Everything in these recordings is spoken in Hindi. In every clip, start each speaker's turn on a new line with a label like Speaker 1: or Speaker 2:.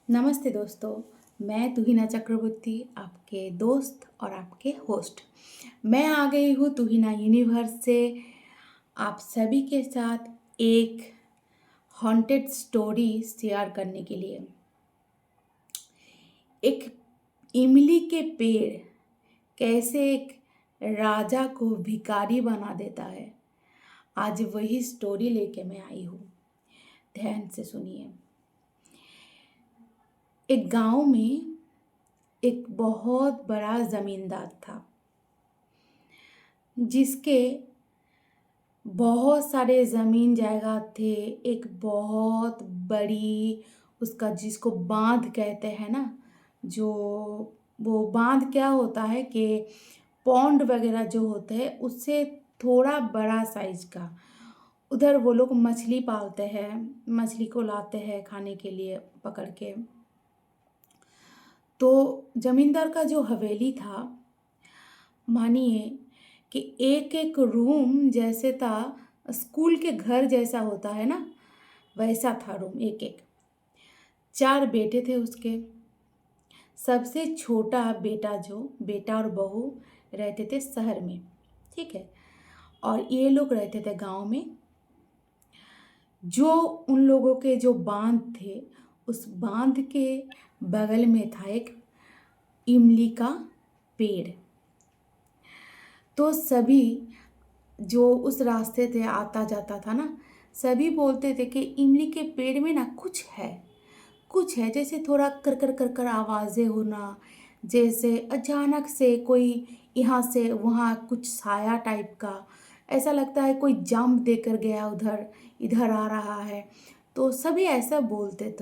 Speaker 1: नमस्ते दोस्तों। मैं तुहिना चक्रवर्ती, आपके दोस्त और आपके होस्ट। मैं आ गई हूँ तुहिना यूनिवर्स से आप सभी के साथ एक हॉन्टेड स्टोरी शेयर करने के लिए। एक इमली के पेड़ कैसे एक राजा को भिखारी बना देता है, आज वही स्टोरी लेके मैं आई हूँ। ध्यान से सुनिए। एक गांव में एक बहुत बड़ा जमींदार था, जिसके बहुत सारे ज़मीन जायदाद थे। एक बहुत बड़ी उसका जिसको बांध कहते हैं ना, जो वो बांध क्या होता है कि पौंड वगैरह जो होते हैं उससे थोड़ा बड़ा साइज का। उधर वो लोग मछली पालते हैं, मछली को लाते हैं खाने के लिए पकड़ के। तो जमींदार का जो हवेली था, मानिए कि एक एक रूम जैसे था, स्कूल के घर जैसा होता है ना, वैसा था रूम एक एक। 4 बेटे थे उसके। सबसे छोटा बेटा, जो बेटा और बहू रहते थे शहर में, ठीक है, और ये लोग रहते थे गांव में। जो उन लोगों के जो बांध थे, उस बांध के बगल में था एक इमली का पेड़। तो सभी जो उस रास्ते से आता जाता था ना, सभी बोलते थे कि इमली के पेड़ में ना कुछ है, जैसे थोड़ा कर कर कर कर आवाज़ें होना, जैसे अचानक से कोई यहाँ से वहाँ कुछ साया टाइप का, ऐसा लगता है कोई जंप देकर गया उधर इधर आ रहा है। तो सभी ऐसा बोलते।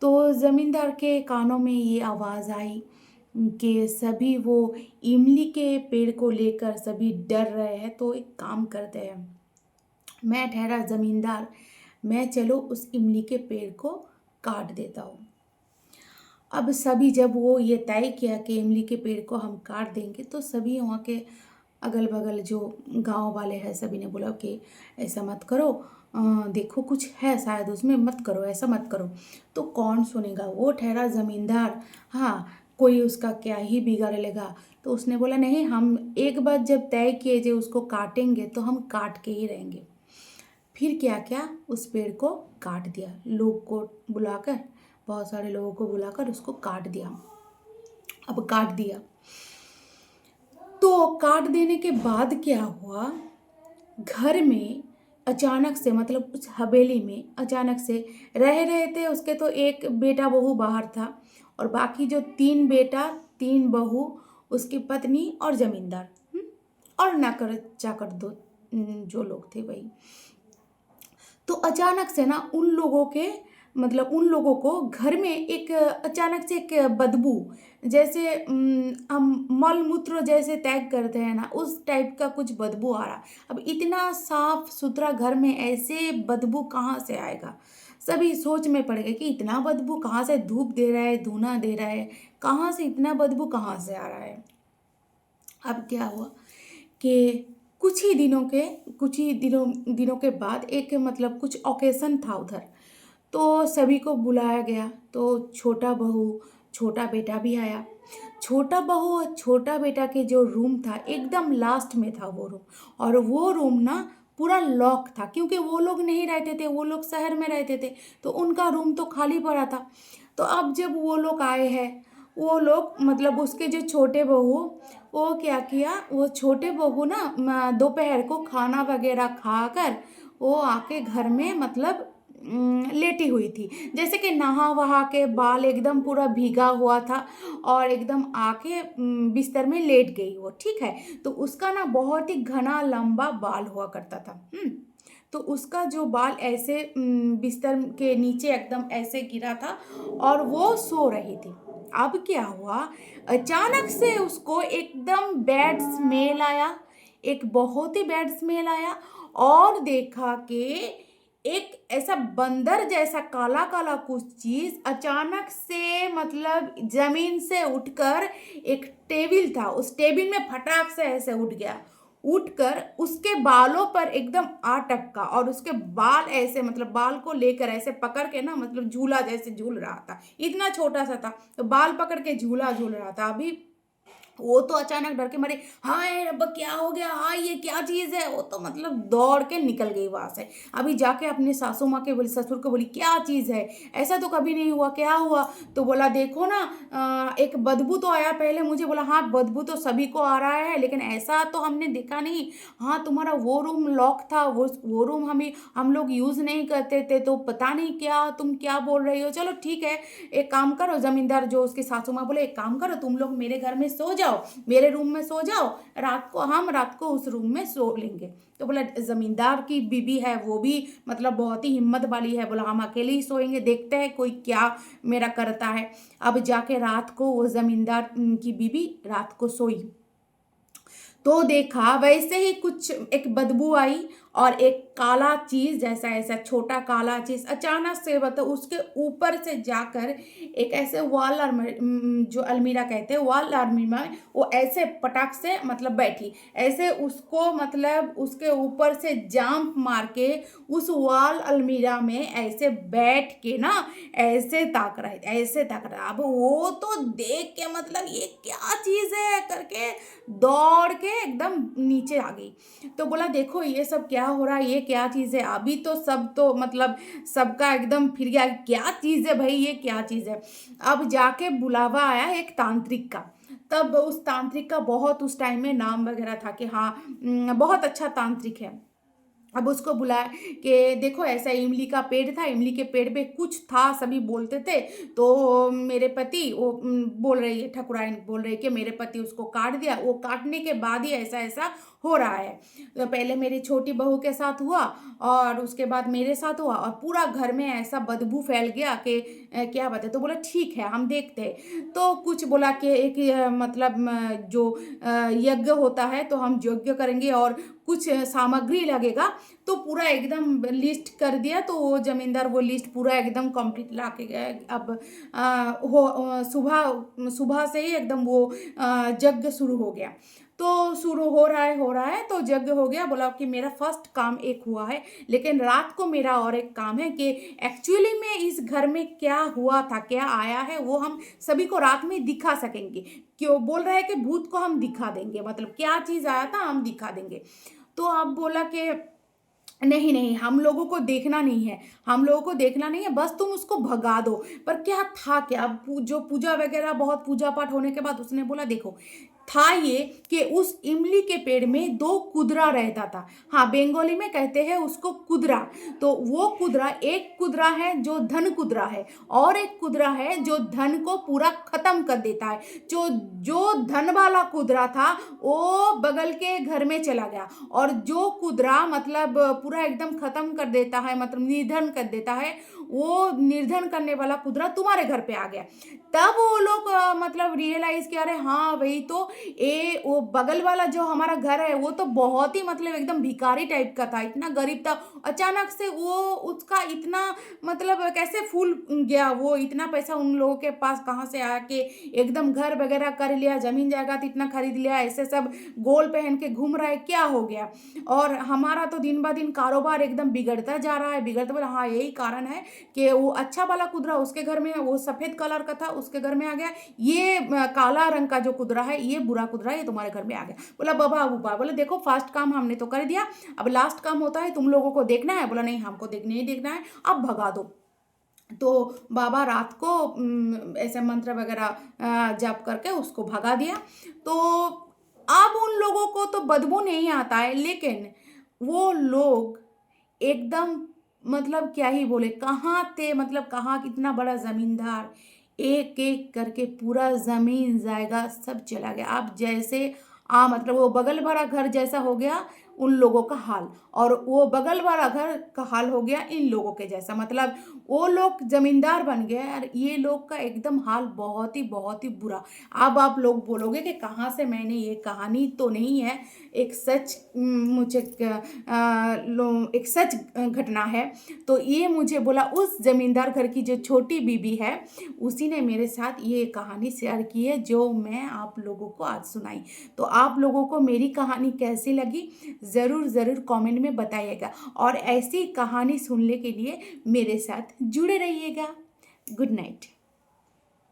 Speaker 1: तो ज़मींदार के कानों में ये आवाज़ आई कि सभी वो इमली के पेड़ को लेकर सभी डर रहे हैं। तो एक काम करते हैं, मैं ठहरा ज़मींदार, मैं चलो उस इमली के पेड़ को काट देता हूँ। अब सभी जब वो ये तय किया कि इमली के पेड़ को हम काट देंगे, तो सभी वहाँ के अगल बगल जो गांव वाले हैं सभी ने बोला कि ऐसा मत करो, देखो कुछ है शायद उसमें, मत करो, ऐसा मत करो। तो कौन सुनेगा, वो ठहरा ज़मींदार, हाँ कोई उसका क्या ही बिगाड़ लेगा। तो उसने बोला नहीं, हम एक बार जब तय किए जो उसको काटेंगे तो हम काट के ही रहेंगे। फिर क्या क्या उस पेड़ को काट दिया, लोग को बुलाकर, बहुत सारे लोगों को बुलाकर उसको काट दिया। अब काट दिया तो काट देने के बाद क्या हुआ, घर में अचानक से, मतलब उस हवेली में अचानक से रह रहे थे उसके, तो एक बेटा बहू बाहर था और बाकी जो 3 बेटा 3 बहू, उसकी पत्नी और जमींदार, और नौकर चाकर दो, जो लोग थे वही। तो अचानक से ना उन लोगों के, मतलब उन लोगों को घर में एक अचानक से एक बदबू, जैसे हम मल मूत्र जैसे त्याग करते हैं ना, उस टाइप का कुछ बदबू आ रहा। अब इतना साफ सुथरा घर में ऐसे बदबू कहाँ से आएगा। सभी सोच में पड़ गए कि इतना बदबू कहाँ से, धूप दे रहा है, धुना दे रहा है, कहाँ से इतना बदबू कहाँ से आ रहा है। अब क्या हुआ कि कुछ ही दिनों के बाद एक, मतलब कुछ ओकेशन था उधर, तो सभी को बुलाया गया। तो छोटा बहू छोटा बेटा भी आया। छोटा बहू और छोटा बेटा के जो रूम था एकदम लास्ट में था वो रूम, और वो रूम ना पूरा लॉक था, क्योंकि वो लोग नहीं रहते थे, वो लोग शहर में रहते थे, तो उनका रूम तो खाली पड़ा था। तो अब जब वो लोग आए हैं, वो लोग, मतलब उसके जो छोटे बहू, वो क्या किया, वो छोटे बहू ना दोपहर को खाना वगैरह खाकर वो आके घर में, मतलब लेटी हुई थी, जैसे कि नहा वहा के बाल एकदम पूरा भीगा हुआ था, और एकदम आके बिस्तर में लेट गई वो, ठीक है। तो उसका ना बहुत ही घना लंबा बाल हुआ करता था। तो उसका जो बाल ऐसे बिस्तर के नीचे एकदम ऐसे गिरा था, और वो सो रही थी। अब क्या हुआ, अचानक से उसको एकदम बैड स्मेल आया, एक बहुत ही बैड स्मेल आया, और देखा कि एक ऐसा बंदर जैसा काला काला कुछ चीज अचानक से, मतलब जमीन से उठकर, एक टेबल था, उस टेबल में फटाक से ऐसे उठ गया। उठकर उसके बालों पर एकदम आ टपका और उसके बाल ऐसे मतलब बाल को लेकर ऐसे पकड़ के ना मतलब झूला जैसे झूल रहा था। इतना छोटा सा था तो बाल पकड़ के झूला झूल रहा था। अभी वो तो अचानक डर के मारे, हाय रब्बा क्या हो गया, हाँ ये क्या चीज़ है, वो तो मतलब दौड़ के निकल गई वहाँ से। अभी जाके अपने सासू माँ के बोली, ससुर को बोली क्या चीज़ है, ऐसा तो कभी नहीं हुआ, क्या हुआ। तो बोला देखो ना एक बदबू तो आया पहले, मुझे बोला हाँ बदबू तो सभी को आ रहा है लेकिन ऐसा तो हमने देखा नहीं। हाँ तुम्हारा वो रूम लॉक था, वो रूम हम लोग यूज़ नहीं करते थे तो पता नहीं क्या तुम क्या बोल रही हो। चलो ठीक है, एक काम करो, जमींदार जो उसकी सासू माँ बोले एक काम करो, तुम लोग मेरे घर में सो जाओ, मेरे रूम में सो जाओ, रात को उस रूम में सो लेंगे। तो बोला जमींदार की बीबी है, वो भी मतलब बहुत ही हिम्मत वाली है, बोला हम अकेले ही सोएंगे, देखते हैं कोई क्या मेरा करता है। अब जाके रात को वो जमींदार की बीबी रात को सोई तो देखा वैसे ही कुछ एक बदबू आई और एक काला चीज जैसा ऐसा छोटा काला चीज अचानक से मतलब उसके ऊपर से जाकर एक ऐसे जो अलमीरा कहते हैं वॉल अलमीरा में वो ऐसे पटाख से मतलब बैठी, ऐसे उसको मतलब उसके ऊपर से जांप मार के उस वॉल अलमीरा में ऐसे बैठ के ना ऐसे ताक रहे थे, ऐसे ताक रहे। अब वो तो देख के मतलब ये क्या चीज है करके दौड़ के एकदम नीचे आ गई। तो बोला देखो ये सब क्या हो रहा है, ये क्या चीज़ है, अभी तो सब तो मतलब सबका एकदम फिर गया, क्या चीज़ है भाई, ये क्या चीज़ है। अब जाके बुलावा आया एक तांत्रिक का। तब उस तांत्रिक का बहुत उस टाइम में नाम वगैरह था कि हाँ बहुत अच्छा तांत्रिक है। अब उसको बुलाया कि देखो ऐसा इमली का पेड़ था, इमली के पेड़ पे कुछ था सभी बोलते थे, तो मेरे पति वो बोल रही है ठकुराइन बोल रही है कि मेरे पति उसको काट दिया, वो काटने के बाद ही ऐसा ऐसा हो रहा है। तो पहले मेरी छोटी बहू के साथ हुआ और उसके बाद मेरे साथ हुआ और पूरा घर में ऐसा बदबू फैल गया कि क्या बात है। तो बोला ठीक है हम देखते हैं। तो कुछ बोला कि एक मतलब जो यज्ञ होता है तो हम यज्ञ करेंगे और कुछ सामग्री लगेगा। तो पूरा एकदम लिस्ट कर दिया, तो वो जमींदार वो लिस्ट पूरा एकदम कंप्लीट ला के गया। अब सुबह सुबह से ही एकदम वो यज्ञ शुरू हो गया। तो शुरू हो रहा है तो यज्ञ हो गया। बोला कि मेरा फर्स्ट काम एक हुआ है लेकिन रात को मेरा और एक काम है कि एक्चुअली में इस घर में क्या हुआ था, क्या आया है, वो हम सभी को रात में दिखा सकेंगे। क्यों बोल रहा है कि भूत को हम दिखा देंगे, मतलब क्या चीज़ आया था हम दिखा देंगे। तो अब बोला कि नहीं नहीं हम लोगों को देखना नहीं है, हम लोगों को देखना नहीं है, बस तुम उसको भगा दो। पर क्या था क्या, अब जो पूजा वगैरह बहुत पूजा पाठ होने के बाद उसने बोला देखो था ये कि उस इमली के पेड़ में दो कुदरा रहता था। हाँ बंगाली में कहते हैं उसको कुदरा। तो वो कुदरा, एक कुदरा है जो धन कुदरा है और एक कुदरा है जो धन को पूरा खत्म कर देता है। जो जो धन वाला कुदरा था वो बगल के घर में चला गया और जो कुदरा मतलब पूरा एकदम खत्म कर देता है, मतलब निर्धन कर देता है, वो निर्धन करने वाला कुदरा तुम्हारे घर पे आ गया। तब वो लोग मतलब रियलाइज किया अरे हाँ वही तो, ये वो बगल वाला जो हमारा घर है वो तो बहुत ही मतलब एकदम भिखारी टाइप का था, इतना गरीब था। अचानक से वो उसका इतना मतलब कैसे फूल गया, वो इतना पैसा उन लोगों के पास कहाँ से आया कि एकदम घर वगैरह कर लिया, जमीन जायदाद इतना खरीद लिया, ऐसे सब गोल पहन के घूम रहा है, क्या हो गया। और हमारा तो दिन ब दिन कारोबार एकदम बिगड़ता जा रहा है, बिगड़ता बोला हाँ यही कारण है कि वो अच्छा वाला कुदरा उसके घर में, वो सफेद कलर का था उसके घर में आ गया, ये काला रंग का जो कुदरा है ये बुरा कुदरा है, ये तुम्हारे घर में आ गया। बोला बाबा बुबा, बोले देखो फर्स्ट काम हमने तो कर दिया, अब लास्ट काम होता है, तुम लोगों को देखना है। बोला नहीं हमको देखने ही देखना है, अब भगा दो। तो बाबा रात को ऐसे मंत्र वगैरह जप करके उसको भगा दिया। तो अब उन लोगों को तो बदबू नहीं आता है लेकिन वो लोग एकदम मतलब क्या ही बोले, कहाँ थे मतलब कहाँ, कितना बड़ा जमींदार, एक एक करके पूरा जमीन जायदाद सब चला गया। आप जैसे मतलब वो बगल वाला घर जैसा हो गया, उन लोगों का हाल, और वो बगल वाला घर का हाल हो गया इन लोगों के जैसा। मतलब वो लोग जमींदार बन गए और ये लोग का एकदम हाल बहुत ही बुरा। अब आप लोग बोलोगे कि कहाँ से मैंने, ये कहानी तो नहीं है, एक सच मुझे एक सच घटना है। तो ये मुझे बोला उस जमींदार घर की जो छोटी बीबी है, उसी ने मेरे साथ ये कहानी शेयर की है जो मैं आप लोगों को आज सुनाई। तो आप लोगों को मेरी कहानी कैसी लगी ज़रूर ज़रूर कमेंट में बताइएगा, और ऐसी कहानी सुनने के लिए मेरे साथ जुड़े रहिएगा। Good night.